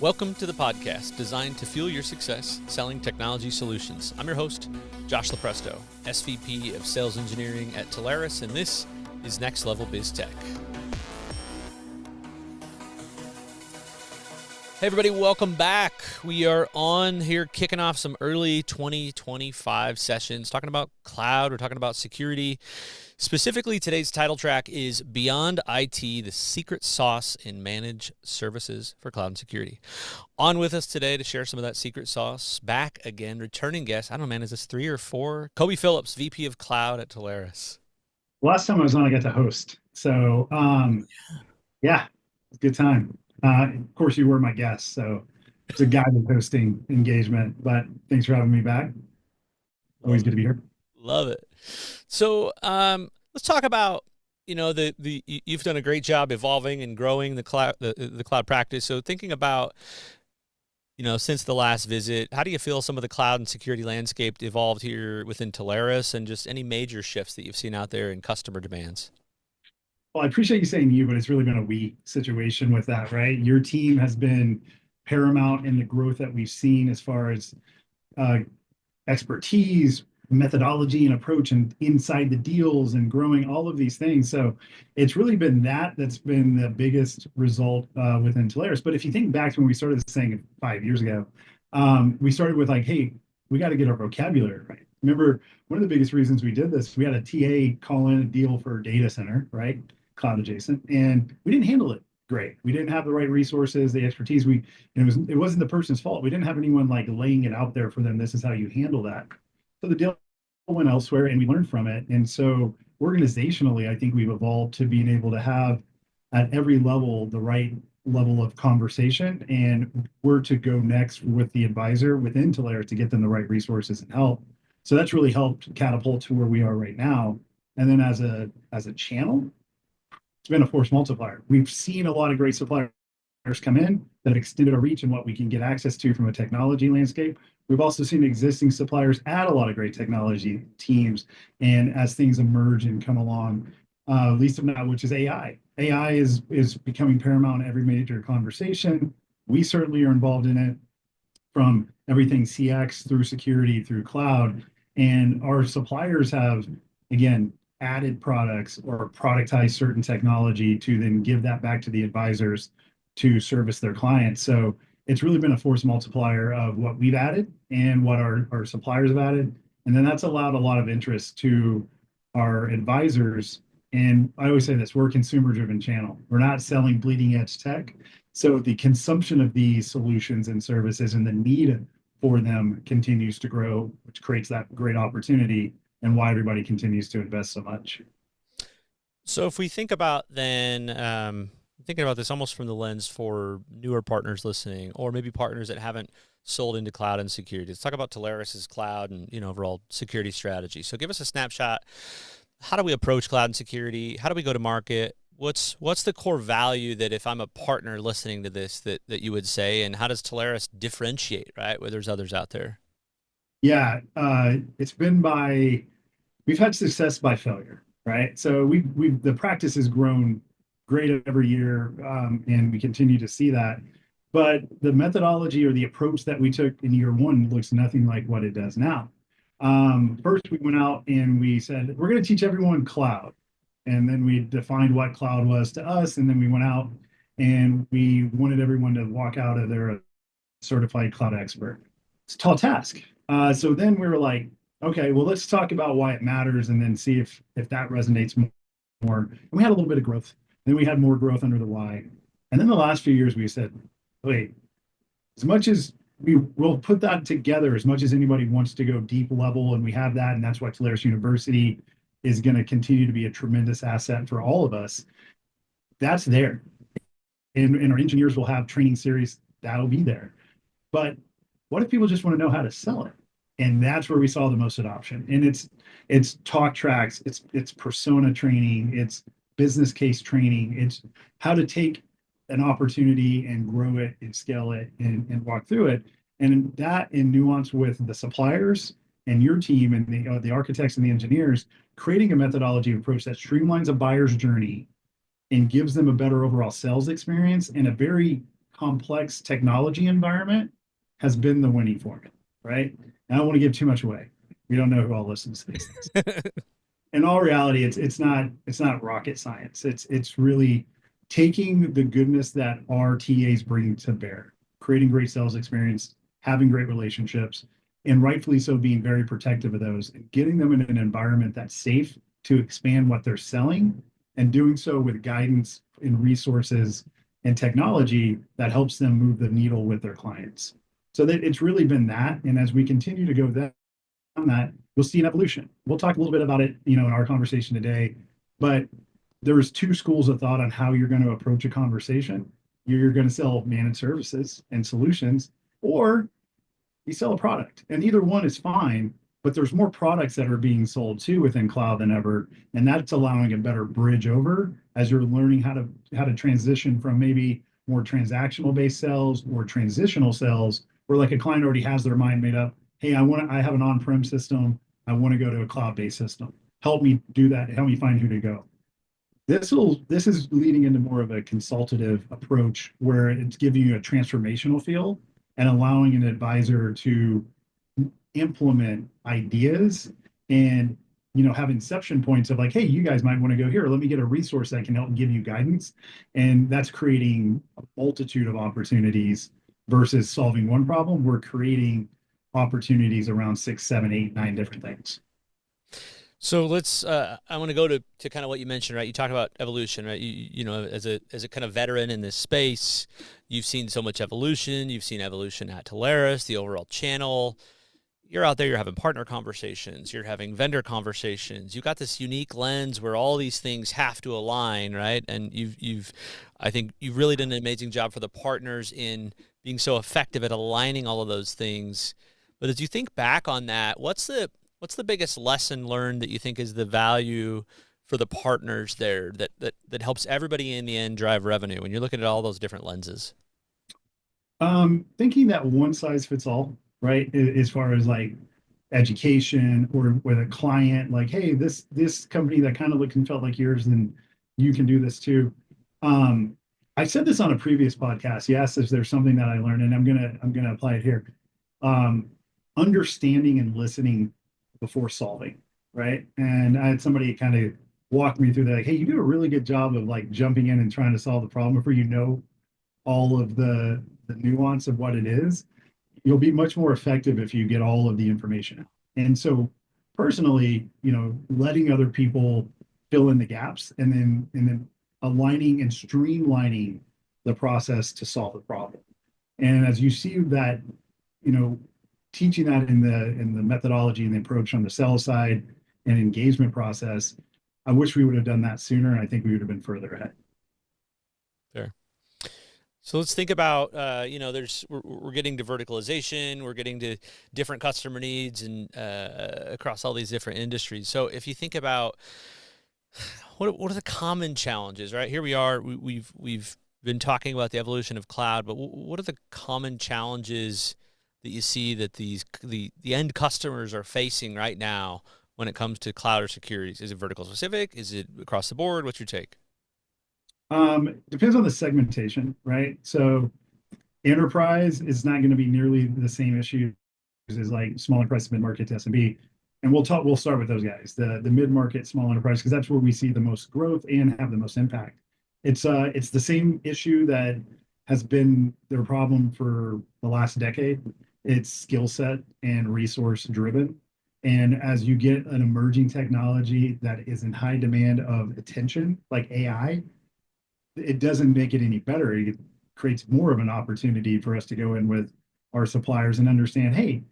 Welcome to the podcast designed to fuel your success selling technology solutions. I'm your host, Josh Lopresto, SVP of Sales Engineering at Telarus, and this is Next Level Biz Tech. Hey everybody, welcome back. We are on here kicking off some early 2025 sessions, talking about cloud, we're talking about security. Specifically, today's title track is Beyond IT, the secret sauce in managed services for cloud and security. On with us today to share some of that secret sauce, back again, returning guest, I don't know, man, is this 3 or 4? Koby Phillips, VP of Cloud at Telarus. Last time I was on, I got to host. So, yeah, good time. Of course, you were my guest, so it's a guided hosting engagement, but thanks for having me back. Always good to be here. Love it. So let's talk about, you've done a great job evolving and growing the cloud practice. So thinking about, since the last visit, how do you feel some of the cloud and security landscape evolved here within Telarus, and just any major shifts that you've seen out there in customer demands? Well, I appreciate you saying you, but it's really been a we situation with that, right? Your team has been paramount in the growth that we've seen as far as uh, expertise, methodology, and approach, and inside the deals and growing all of these things. So it's really been that's been the biggest result within Telarus. But if you think back to when we started this thing 5 years ago, we started with like, hey, we got to get our vocabulary right. Remember, one of the biggest reasons we did this, we had a TA call in a deal for a data center, right? Cloud adjacent, and we didn't handle it great. We didn't have the right resources, the expertise. It wasn't the person's fault. We didn't have anyone like laying it out there for them. This is how you handle that. So the deal went elsewhere and we learned from it. And so organizationally, I think we've evolved to being able to have at every level the right level of conversation and where to go next with the advisor within Telarus to get them the right resources and help. So that's really helped catapult to where we are right now. And then as a channel, it's been a force multiplier. We've seen a lot of great suppliers come in that have extended our reach and what we can get access to from a technology landscape. We've also seen existing suppliers add a lot of great technology teams. And as things emerge and come along, least of now, which is AI. AI is becoming paramount in every major conversation. We certainly are involved in it, from everything CX through security through cloud. And our suppliers have, again, added products or productize certain technology to then give that back to the advisors to service their clients. So it's really been a force multiplier of what we've added and what our suppliers have added. And then that's allowed a lot of interest to our advisors. And I always say this, we're a consumer-driven channel. We're not selling bleeding edge tech. So the consumption of these solutions and services and the need for them continues to grow, which creates that great opportunity and why everybody continues to invest so much. So if we think about then, thinking about this almost from the lens for newer partners listening, or maybe partners that haven't sold into cloud and security, let's talk about Telarus's cloud and overall security strategy. So give us a snapshot. How do we approach cloud and security? How do we go to market? What's the core value that if I'm a partner listening to this that you would say, and how does Telarus differentiate, right, where there's others out there? Yeah, we've had success by failure, right? So the practice has grown great every year, and we continue to see that. But the methodology or the approach that we took in year one looks nothing like what it does now. First, we went out and we said, we're going to teach everyone cloud. And then we defined what cloud was to us. And then we went out and we wanted everyone to walk out of there a certified cloud expert. It's a tall task. So then we were like, okay, well, let's talk about why it matters and then see if that resonates more. And we had a little bit of growth. Then we had more growth under the why. And then the last few years, we said, wait, as much as we will put that together, as much as anybody wants to go deep level, and we have that, and that's why Telarus University is going to continue to be a tremendous asset for all of us. That's there. And our engineers will have training series that'll be there. But what if people just want to know how to sell it? And that's where we saw the most adoption. And it's talk tracks, it's persona training, it's business case training, it's how to take an opportunity and grow it and scale it and walk through it. And that in nuance with the suppliers and your team and the architects and the engineers, creating a methodology approach that streamlines a buyer's journey and gives them a better overall sales experience and a very complex technology environment has been the winning formula, right? And I don't want to give too much away. We don't know who all listens to these things. In all reality, it's not rocket science. It's really taking the goodness that our TAs bring to bear, creating great sales experience, having great relationships, and rightfully so being very protective of those, and getting them in an environment that's safe to expand what they're selling, and doing so with guidance and resources and technology that helps them move the needle with their clients. So that it's really been that. And as we continue to go that, you'll see an evolution. We'll talk a little bit about it, in our conversation today, but there's two schools of thought on how you're going to approach a conversation. You're going to sell managed services and solutions, or you sell a product, and either one is fine, but there's more products that are being sold too within cloud than ever, and that's allowing a better bridge over as you're learning how to transition from maybe more transactional based sales or transitional sales, where like a client already has their mind made up. Hey, I have an on-prem system, I want to go to a cloud-based system, help me do that, help me find who to go. This is leading into more of a consultative approach where it's giving you a transformational feel and allowing an advisor to implement ideas and have inception points of like, hey, you guys might want to go here, let me get a resource that can help give you guidance. And that's creating a multitude of opportunities versus solving one problem. We're creating opportunities around 6, 7, 8, 9 different things. So let's. I want to go to kind of what you mentioned, right? You talk about evolution, right? As a kind of veteran in this space, you've seen so much evolution. You've seen evolution at Telarus, the overall channel. You're out there. You're having partner conversations. You're having vendor conversations. You've got this unique lens where all these things have to align, right? And I think you've really done an amazing job for the partners in being so effective at aligning all of those things. But as you think back on that, what's the biggest lesson learned that you think is the value for the partners there that helps everybody in the end drive revenue when you're looking at all those different lenses? Thinking that one size fits all, right? As far as like education or with a client, like, hey, this company that kind of looked and felt like yours, and you can do this too. Um, I said this on a previous podcast. You asked if there's something that I learned, and I'm gonna apply it here. Um, Understanding and listening before solving, right? And I had somebody kind of walk me through that, like, hey, you do a really good job of like jumping in and trying to solve the problem before you know all of the nuance of what it is. You'll be much more effective if you get all of the information out. And so personally, letting other people fill in the gaps, and then aligning and streamlining the process to solve the problem. And as you see that, you know, teaching that in the methodology and the approach on the sell side and engagement process, I wish we would have done that sooner. And I think we would have been further ahead. Fair. So let's think about, we're getting to verticalization, we're getting to different customer needs and across all these different industries. So if you think about what are the common challenges, right? Here we are, we've been talking about the evolution of cloud, but what are the common challenges that you see that the end customers are facing right now when it comes to cloud or security? Is it vertical specific? Is it across the board? What's your take? Depends on the segmentation, right? So enterprise is not going to be nearly the same issue as like small enterprise, mid market to SMB. And we'll start with those guys, the mid market, small enterprise, because that's where we see the most growth and have the most impact. It's the same issue that has been their problem for the last decade. It's skill set and resource driven. And as you get an emerging technology that is in high demand of attention, like AI, it doesn't make it any better. It creates more of an opportunity for us to go in with our suppliers and understand, hey,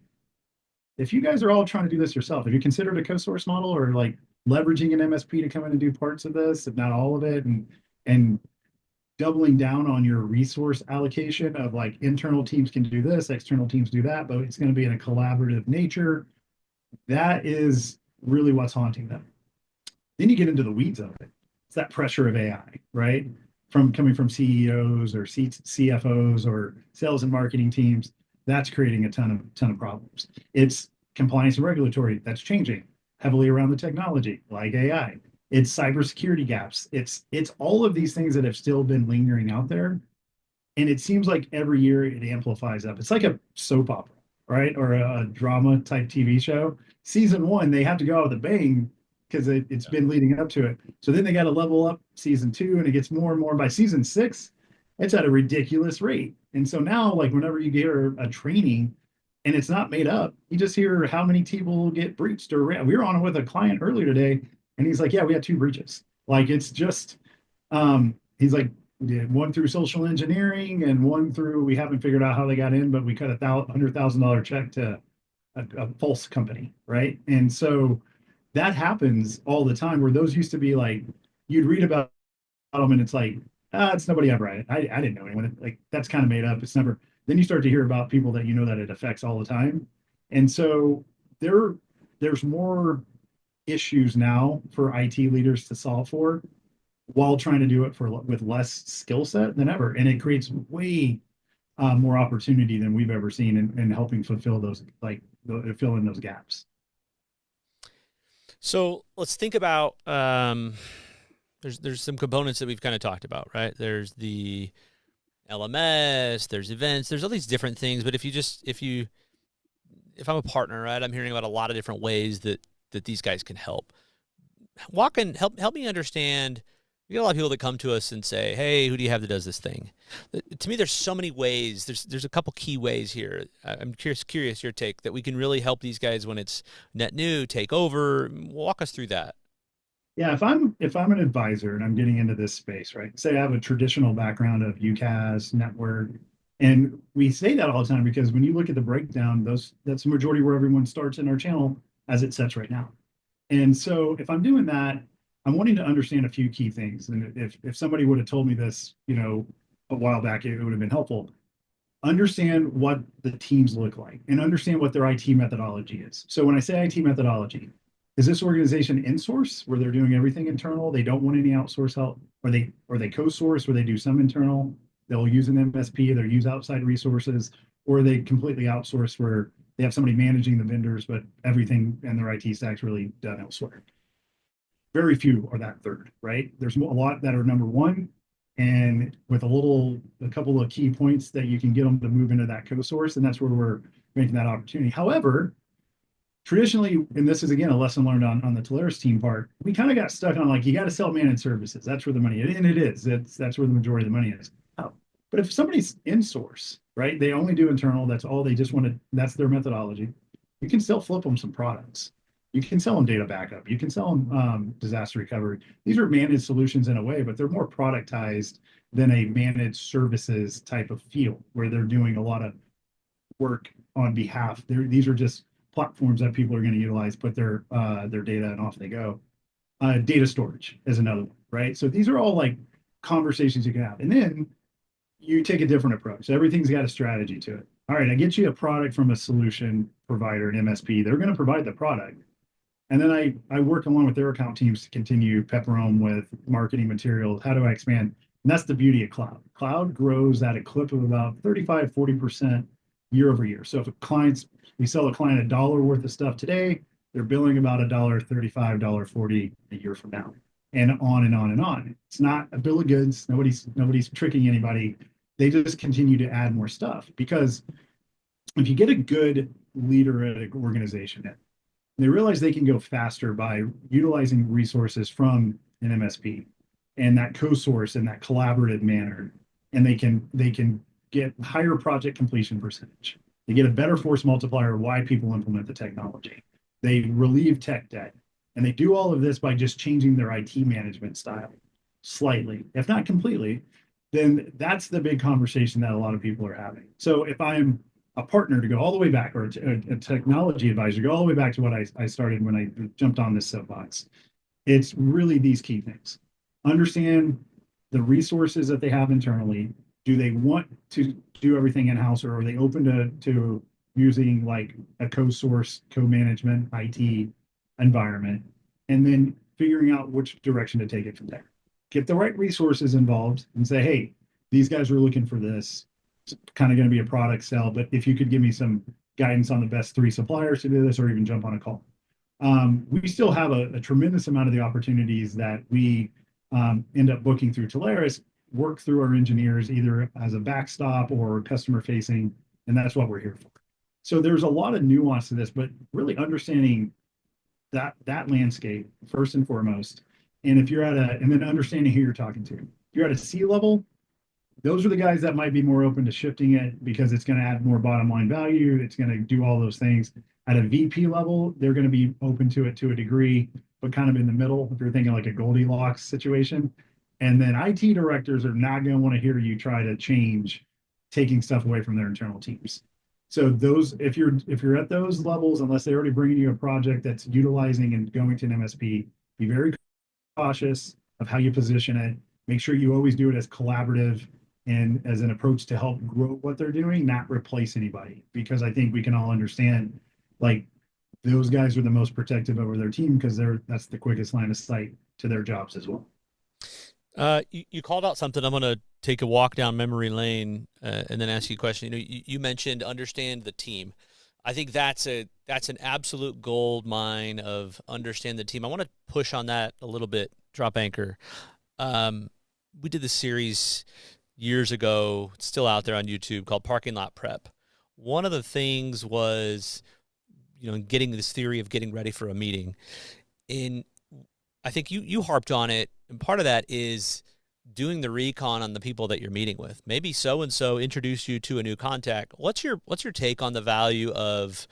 if you guys are all trying to do this yourself, have you considered a co-source model or like leveraging an MSP to come in and do parts of this, if not all of it, and doubling down on your resource allocation of like internal teams can do this, external teams do that, but it's going to be in a collaborative nature. That is really what's haunting them. Then you get into the weeds of it. It's that pressure of AI, right? Coming from CEOs or CFOs or sales and marketing teams, that's creating a ton of problems. It's compliance and regulatory that's changing heavily around the technology, like AI. It's cybersecurity gaps. It's all of these things that have still been lingering out there And it seems like every year it amplifies up. It's like a soap opera, right? Or a drama type TV show. Season one, they have to go out with a bang because it's been leading up to it. So then they got to level up season two, and it gets more and more. By season six, it's at a ridiculous rate. And so now, like whenever you hear a training and it's not made up, you just hear how many people get breached or we were on with a client earlier today, and he's like, "Yeah, we had two breaches." Like it's just, he's like, we did one through social engineering and one through we haven't figured out how they got in, but we cut $100,000 check to a false company, right? And so that happens all the time. Where those used to be like you'd read about them and it's like, it's nobody ever. I didn't know anyone. Like that's kind of made up. It's never. Then you start to hear about people that you know that it affects all the time, and so there there's more issues now for IT leaders to solve for while trying to do it for with less skill set than ever, and it creates way more opportunity than we've ever seen in helping fulfill those fill in those gaps. So let's think about there's some components that we've kind of talked about, right? There's the LMS, there's events, there's all these different things. But if I'm a partner, right, I'm hearing about a lot of different ways that these guys can help. Help me understand. We get a lot of people that come to us and say, "Hey, who do you have that does this thing?" To me, there's so many ways. There's a couple key ways here. I'm curious your take that we can really help these guys when it's net new, take over. Walk us through that. Yeah, if I'm an advisor and I'm getting into this space, right? Say I have a traditional background of UCaaS network, and we say that all the time because when you look at the breakdown, that's the majority where everyone starts in our channel as it sets right now. And so if I'm doing that, I'm wanting to understand a few key things. And if somebody would have told me this, a while back, it would have been helpful. Understand what the teams look like and understand what their IT methodology is. So when I say IT methodology, is this organization in-source where they're doing everything internal? They don't want any outsource help, or they co-source where they do some internal, they'll use an MSP, they'll use outside resources, or they completely outsource where they have somebody managing the vendors, but everything in their IT stack's really done elsewhere. Very few are that third, right? There's a lot that are number one, and with a couple of key points that you can get them to move into that co-source, and that's where we're making that opportunity. However, traditionally, and this is again a lesson learned on the Telarus team part, we kind of got stuck on like you got to sell managed services. That's where the money is, and it is. That's where the majority of the money is. Oh, but if somebody's in source, right? They only do internal. That's all they just want to. That's their methodology. You can still flip them some products. You can sell them data backup. You can sell them disaster recovery. These are managed solutions in a way, but they're more productized than a managed services type of feel where they're doing a lot of work on behalf. These are just platforms that people are going to utilize, put their data and off they go. Data storage is another one, right? So these are all like conversations you can have. And then you take a different approach. Everything's got a strategy to it. All right, I get you a product from a solution provider, an MSP. They're going to provide the product. And then I work along with their account teams to continue pepper them with marketing materials. How do I expand? And that's the beauty of cloud. Cloud grows at a clip of about 35-40% year over year. So if we sell a client $1 worth of stuff today, they're billing about $1.35, $1.40 a year from now, and on and on and on. It's not a bill of goods. Nobody's tricking anybody. They just continue to add more stuff because if you get a good leader at an organization, they realize they can go faster by utilizing resources from an MSP and that co-source in that collaborative manner, and they can get higher project completion percentage. They get a better force multiplier of why people implement the technology. They relieve tech debt, and they do all of this by just changing their IT management style slightly, if not completely. Then that's the big conversation that a lot of people are having. So if I'm a partner to go all the way back, or a technology advisor, go all the way back to what I started when I jumped on this soapbox. It's really these key things. Understand the resources that they have internally. Do they want to do everything in-house, or are they open to using like a co-source, co-management IT environment? And then figuring out which direction to take it from there. Get the right resources involved and say, hey, these guys are looking for this. It's kind of going to be a product sell, but if you could give me some guidance on the best 3 suppliers to do this, or even jump on a call. We still have a tremendous amount of the opportunities that we end up booking through Telarus work through our engineers either as a backstop or customer facing, and that's what we're here for. So there's a lot of nuance to this, but really understanding that landscape first and foremost. And if you're at a, and then understanding who you're talking to. If you're at a C level, those are the guys that might be more open to shifting it because it's going to add more bottom line value. It's going to do all those things. At a VP level, they're going to be open to it to a degree, but kind of in the middle if you're thinking like a Goldilocks situation. And then IT directors are not going to want to hear you try to change taking stuff away from their internal teams. So those, if you're at those levels, unless they're already bringing you a project that's utilizing and going to an MSP, be very cautious of how you position it. Make sure you always do it as collaborative and as an approach to help grow what they're doing, not replace anybody. Because I think we can all understand, like those guys are the most protective over their team because that's the quickest line of sight to their jobs as well. You called out something. I'm going to take a walk down memory lane and then ask you a question. You mentioned understand the team. I think that's an absolute gold mine of understand the team. I want to push on that a little bit. Drop anchor. We did this series years ago. It's still out there on YouTube called Parking Lot Prep. One of the things was, getting this theory of getting ready for a meeting. In I think you harped on it, and part of that is doing the recon on the people that you're meeting with. Maybe so and so introduced you to a new contact. What's your take on the value of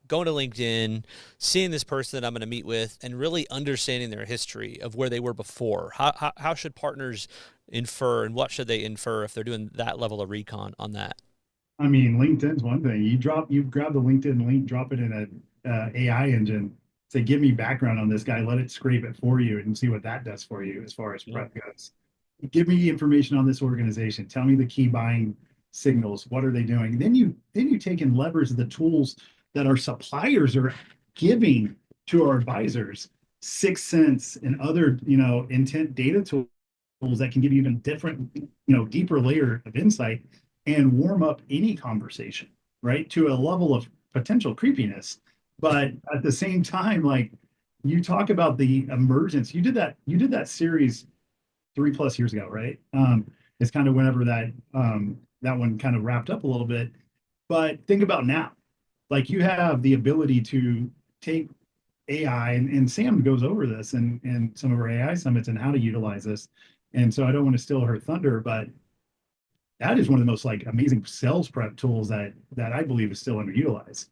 going to LinkedIn, seeing this person that I'm going to meet with, and really understanding their history of where they were before? How should partners infer, and what should they infer if they're doing that level of recon on that? I mean, LinkedIn's one thing. You grab the LinkedIn link, drop it in a AI engine, say, give me background on this guy, let it scrape it for you and see what that does for you as far as Yeah. prep goes. Give me information on this organization. Tell me the key buying signals. What are they doing? Then you take and leverage the tools that our suppliers are giving to our advisors, 6sense and other, intent data tools that can give you even different, deeper layer of insight and warm up any conversation, right? To a level of potential creepiness. But at the same time, like you talk about the emergence, you did that series 3+ years ago, right? It's kind of whenever that one kind of wrapped up a little bit. But think about now, like you have the ability to take AI, and Sam goes over this in some of our AI summits and how to utilize this. And so I don't want to steal her thunder, but that is one of the most like amazing sales prep tools that I believe is still underutilized.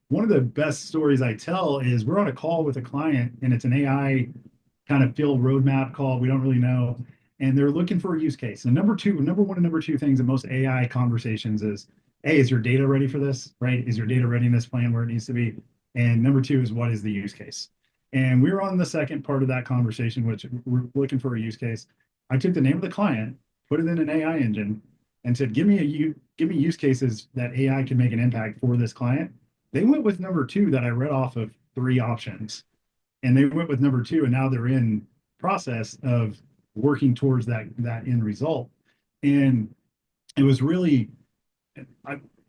One of the best stories I tell is we're on a call with a client and it's an AI kind of field roadmap call. We don't really know. And they're looking for a use case. And number one and number two things in most AI conversations is, A, is your data ready for this, right? Is your data readiness plan where it needs to be? And number two is what is the use case? And we're on the second part of that conversation, which we're looking for a use case. I took the name of the client, put it in an AI engine, and said, give me use cases that AI can make an impact for this client. They went with number two that I read off of three options, and they went with number two, and now they're in process of working towards that end result. And it was really,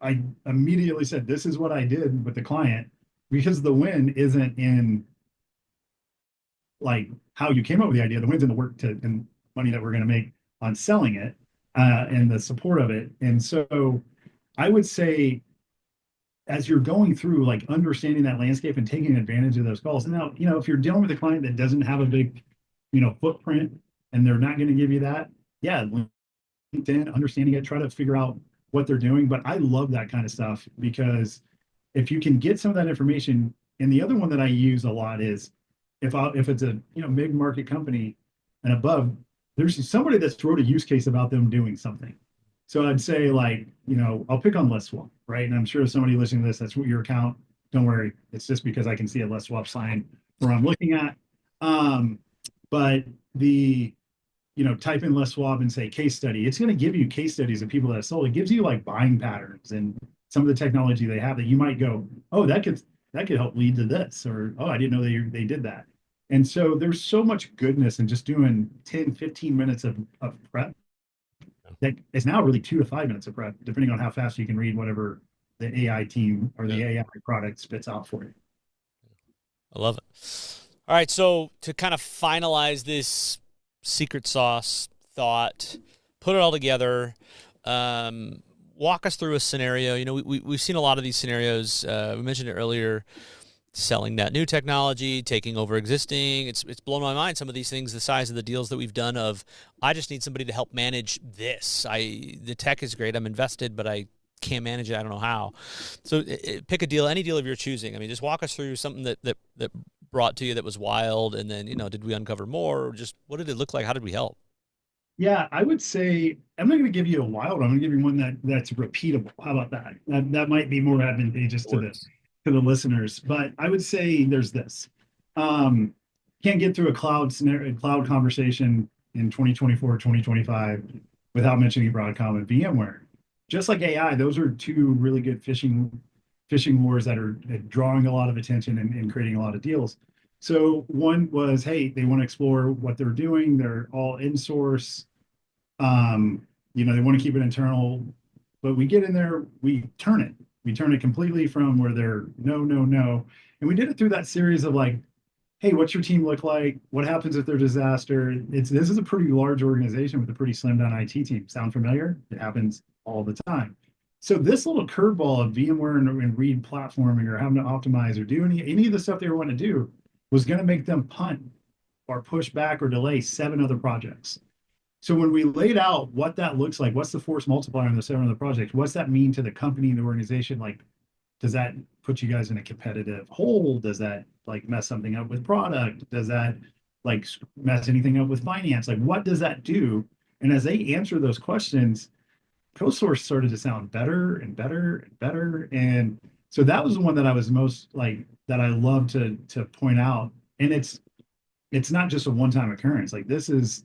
I immediately said, this is what I did with the client because the win isn't in like how you came up with the idea. The win's in the work to and money that we're going to make on selling it and the support of it. And so I would say as you're going through like understanding that landscape and taking advantage of those calls. And now, if you're dealing with a client that doesn't have a big, footprint and they're not going to give you that, yeah, LinkedIn, understanding it, try to figure out what they're doing. But I love that kind of stuff because if you can get some of that information, and the other one that I use a lot is if it's a mid-market company and above, there's somebody that's wrote a use case about them doing something. So I'd say like, I'll pick on Less Swap, right? And I'm sure somebody listening to this, that's what your account. Don't worry, it's just because I can see a Less Swap sign where I'm looking at. But type in Less Swap and say case study. It's going to give you case studies of people that have sold. It gives you like buying patterns and some of the technology they have that you might go, oh, that could help lead to this, or oh, I didn't know they did that. And so there's so much goodness in just doing 10, 15 minutes of prep that is now really 2 to 5 minutes of prep, depending on how fast you can read whatever the AI team or the Yeah, AI product spits out for you. I love it. All right, so to kind of finalize this secret sauce thought, put it all together. Um, Walk us through a scenario. You know, we've seen a lot of these scenarios. We mentioned it earlier, selling net new technology, taking over existing. It's blown my mind, some of these things, the size of the deals that we've done of, I just need somebody to help manage this. The tech is great. I'm invested, but I can't manage it. I don't know how. So pick a deal, any deal of your choosing. I mean, just walk us through something that brought to you that was wild. And then, did we uncover more, or just what did it look like? How did we help? Yeah, I would say I'm not going to give you a wild one. I'm going to give you one that's repeatable. How about that? That might be more advantageous to the listeners. But I would say there's this. Um, can't get through a cloud scenario, cloud conversation in 2024, 2025 without mentioning Broadcom and VMware. Just like AI, those are two really good fishing wars that are drawing a lot of attention and creating a lot of deals. So one was, hey, they want to explore what they're doing. They're all in source. They want to keep it internal, but we get in there, we turn it completely from where they're no, no, no. And we did it through that series of like, hey, what's your team look like? What happens if there's disaster? This is a pretty large organization with a pretty slimmed down IT team. Sound familiar? It happens all the time. So this little curveball of VMware and Read platforming or having to optimize or do any of the stuff they were wanting to do was going to make them punt or push back or delay 7 other projects. So when we laid out what that looks like, what's the force multiplier on the 7 other projects? What's that mean to the company and the organization? Like, does that put you guys in a competitive hole? Does that like mess something up with product? Does that like mess anything up with finance? Like, what does that do? And as they answer those questions, co-source started to sound better and better and better. And so that was the one that I was most like that I love to point out. And it's not just a one-time occurrence. Like this is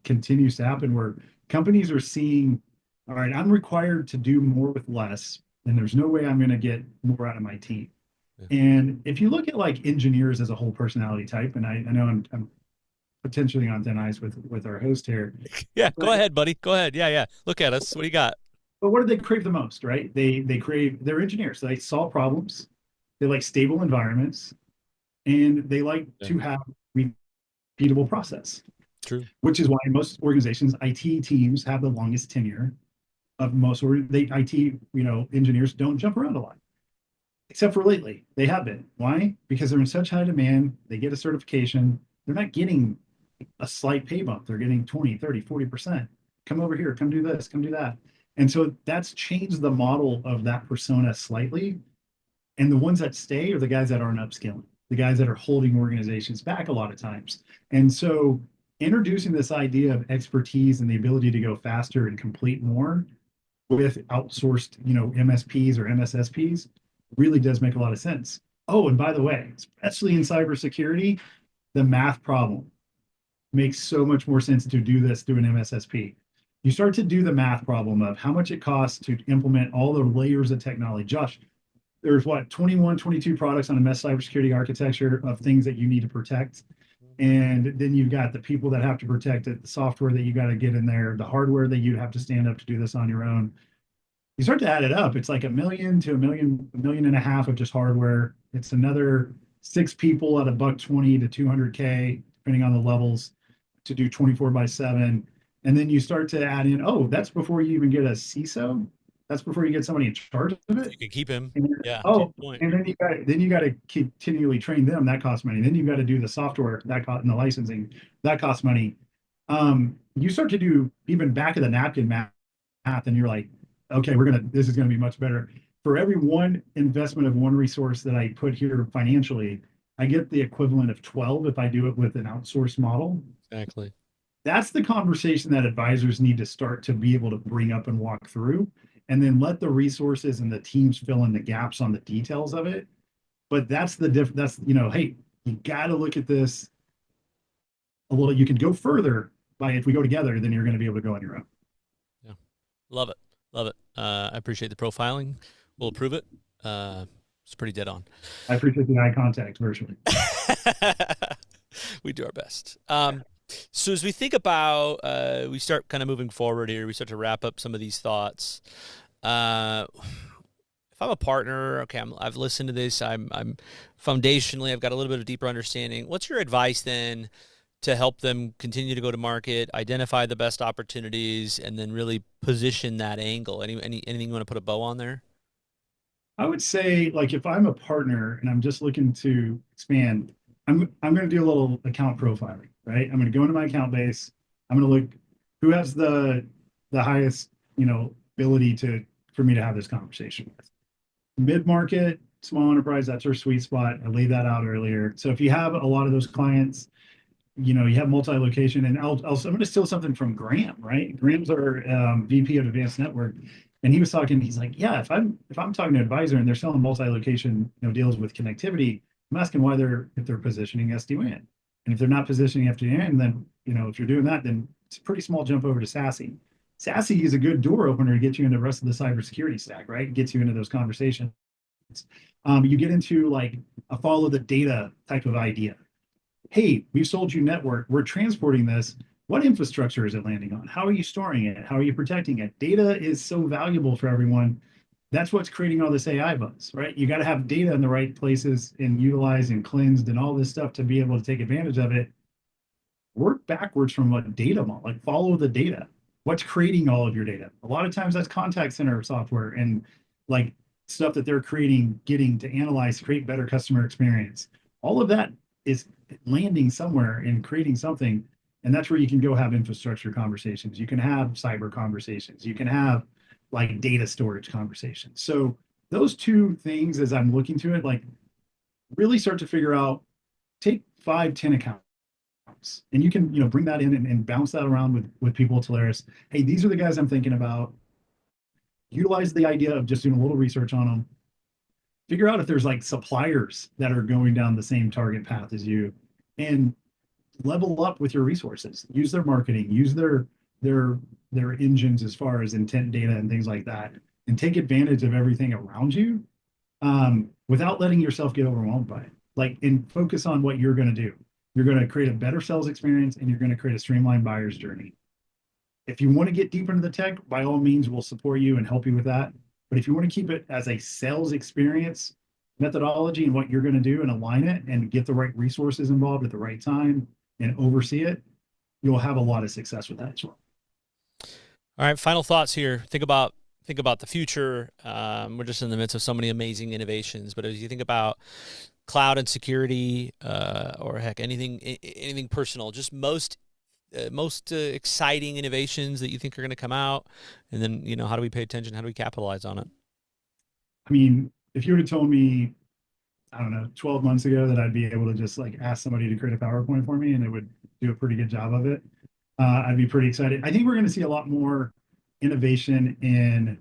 continues to happen where companies are seeing, all right, I'm required to do more with less, and there's no way I'm going to get more out of my team. Yeah. And if you look at like engineers as a whole personality type, and I know I'm potentially on thin ice with our host here, Yeah, go but ahead, buddy. Go ahead. Yeah, yeah. Look at us. What do you got? what do they crave the most, right? They crave they're engineers. So they solve problems. They like stable environments, and they like Yeah, to have repeatable process, true. which is why most organizations, IT teams have the longest tenure of most IT, engineers don't jump around a lot, except for lately. They have been. Why? Because they're in such high demand. They get a certification. They're not getting a slight pay bump. They're getting 20, 30, 40%. Come over here, come do this, come do that. And so that's changed the model of that persona slightly. And the ones that stay are the guys that aren't upskilling, the guys that are holding organizations back a lot of times. And so introducing this idea of expertise and the ability to go faster and complete more with outsourced, MSPs or MSSPs really does make a lot of sense. Oh, and by the way, especially in cybersecurity, the math problem makes so much more sense to do this through an MSSP. You start to do the math problem of how much it costs to implement all the layers of technology. Josh, there's what, 21, 22 products on a mesh cybersecurity architecture of things that you need to protect. And then you've got the people that have to protect it, the software that you got to get in there, the hardware that you have to stand up to do this on your own. You start to add it up, it's like a million and a half of just hardware. It's another 6 people at a buck 20 to 200K, depending on the levels, to do 24/7. And then you start to add in, oh, that's before you even get a CISO. That's before you get somebody in charge of So it. you can keep him. And Yeah, to your oh, point. and then you got to continually train them. That costs money. Then you've got to do the software that cost and the licensing that costs money. You start to do even back of the napkin math, and you're like, okay, this is gonna be much better. For every one investment of one resource that I put here financially, I get the equivalent of 12 if I do it with an outsourced model. Exactly. That's the conversation that advisors need to start to be able to bring up and walk through, and then let the resources and the teams fill in the gaps on the details of it. But hey, you got to look at this a little. You can go further by if we go together, then you're going to be able to go on your own. Yeah. Love it. Love it. I appreciate the profiling. We'll approve it. It's pretty dead on. I appreciate the eye contact virtually. We do our best. So as we think about, we start kind of moving forward here, we start to wrap up some of these thoughts. If I'm a partner, okay, I've listened to this. I'm foundationally, I've got a little bit of deeper understanding. What's your advice then to help them continue to go to market, identify the best opportunities, and then really position that angle? Anything you want to put a bow on there? I would say, like, if I'm a partner and I'm just looking to expand, I'm going to do a little account profiling, right? I'm going to go into my account base. I'm going to look who has the highest, ability to for me to have this conversation with. Mid-market, small enterprise, that's our sweet spot. I laid that out earlier. So if you have a lot of those clients, you have multi-location, and I'm going to steal something from Graham, right? Graham's our VP of Advanced Network, and he was talking. He's like, yeah, if I'm talking to an advisor and they're selling multi-location, deals with connectivity, I'm asking why if they're positioning SD-WAN, and if they're not positioning SD-WAN, then if you're doing that, then it's a pretty small jump over to SASE. SASE is a good door opener to get you into the rest of the cybersecurity stack, right? It gets you into those conversations. You get into like a follow the data type of idea. Hey, we've sold you network. We're transporting this. What infrastructure is it landing on? How are you storing it? How are you protecting it? Data is so valuable for everyone. That's what's creating all this AI buzz, right? You got to have data in the right places and utilized and cleansed and all this stuff to be able to take advantage of it. Work backwards from what data model, like follow the data. What's creating all of your data? A lot of times that's contact center software and like stuff that they're creating, getting to analyze, create better customer experience. All of that is landing somewhere and creating something. And that's where you can go have infrastructure conversations. You can have cyber conversations. You can have like data storage conversations. So those two things, as I'm looking to it, like really start to figure out, take 5, 10 accounts. And you can, bring that in and bounce that around with people at Telarus. Hey, these are the guys I'm thinking about. Utilize the idea of just doing a little research on them. Figure out if there's like suppliers that are going down the same target path as you, and level up with your resources. Use their marketing, use their engines as far as intent data and things like that, and take advantage of everything around you, without letting yourself get overwhelmed by it. Like, and focus on what you're going to do. You're going to create a better sales experience, and you're going to create a streamlined buyer's journey. If you want to get deeper into the tech, by all means, we'll support you and help you with that. But if you want to keep it as a sales experience methodology and what you're going to do and align it and get the right resources involved at the right time and oversee it, you'll have a lot of success with that as well. All right, final thoughts here. Think about the future. We're just in the midst of so many amazing innovations, but as you think about cloud and security, or heck, anything personal, just most exciting innovations that you think are going to come out, and then how do we pay attention? How do we capitalize on it? I mean, if you would have told me, I don't know, 12 months ago that I'd be able to just like ask somebody to create a PowerPoint for me and it would do a pretty good job of it, I'd be pretty excited. I think we're going to see a lot more innovation in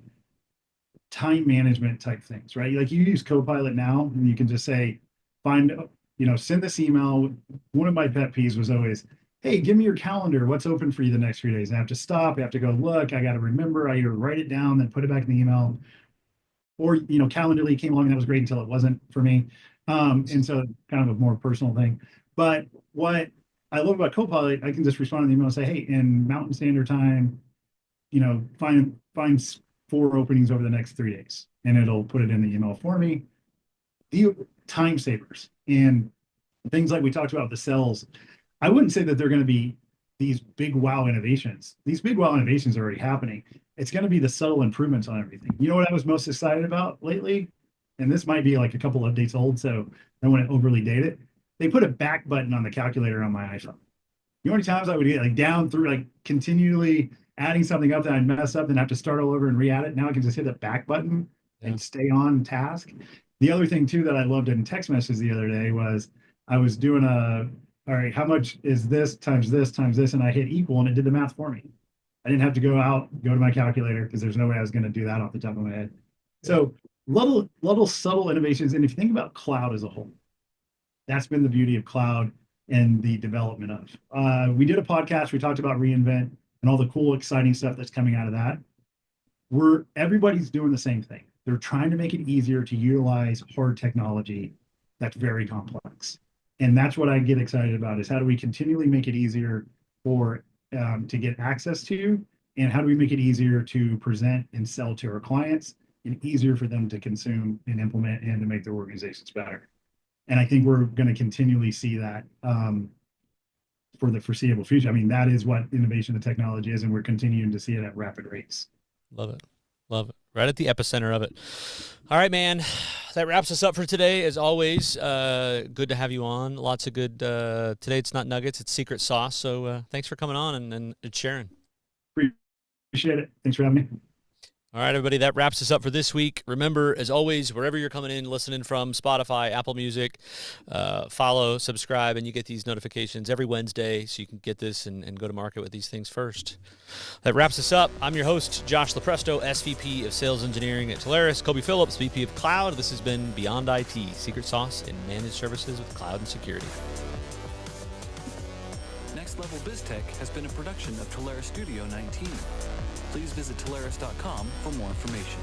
time management type things, right? Like you use Copilot now and you can just say, find, send this email. One of my pet peeves was always, hey, give me your calendar. What's open for you the next 3 days? And I have to stop. I have to go look. I got to remember. I either write it down, then put it back in the email. Or, Calendly came along and that was great until it wasn't for me. And so kind of a more personal thing. But what I love about Copilot, I can just respond to the email and say, hey, in Mountain Standard Time, find 4 openings over the next 3 days, and it'll put it in the email for me. The time savers and things like we talked about the cells. I wouldn't say that they're going to be these big wow innovations. These big wow innovations are already happening. It's going to be the subtle improvements on everything. You know what I was most excited about lately? And this might be like a couple updates old, so I don't want to overly date it. They put a back button on the calculator on my iPhone. You know how many times I would get like down through like continually adding something up that I'd mess up and have to start all over and re-add it. Now I can just hit the back button and stay on task. The other thing too that I loved in text messages the other day was I was doing all right, how much is this times this times this? And I hit equal and it did the math for me. I didn't have to go to my calculator because there's no way I was going to do that off the top of my head. So little subtle innovations. And if you think about cloud as a whole, that's been the beauty of cloud and the development of. We did a podcast, we talked about reInvent and all the cool, exciting stuff that's coming out of that. Everybody's doing the same thing. They're trying to make it easier to utilize hard technology that's very complex. And that's what I get excited about is how do we continually make it easier to get access to, and how do we make it easier to present and sell to our clients and easier for them to consume and implement and to make their organizations better. And I think we're going to continually see that for the foreseeable future. I mean, that is what innovation and technology is, and we're continuing to see it at rapid rates. Love it. Love it. Right at the epicenter of it. All right, man. That wraps us up for today. As always, good to have you on. Lots of good. Today it's not nuggets, it's secret sauce. So thanks for coming on and sharing. Appreciate it. Thanks for having me. All right, everybody, that wraps us up for this week. Remember, as always, wherever you're coming in, listening from, Spotify, Apple Music, follow, subscribe, and you get these notifications every Wednesday so you can get this and go to market with these things first. That wraps us up. I'm your host, Josh Lopresto, SVP of Sales Engineering at Telarus, Koby Phillips, VP of Cloud. This has been Beyond IT, Secret Sauce in Managed Services with Cloud and Security. Next Level BizTech has been a production of Telarus Studio 19. Please visit Telarus.com for more information.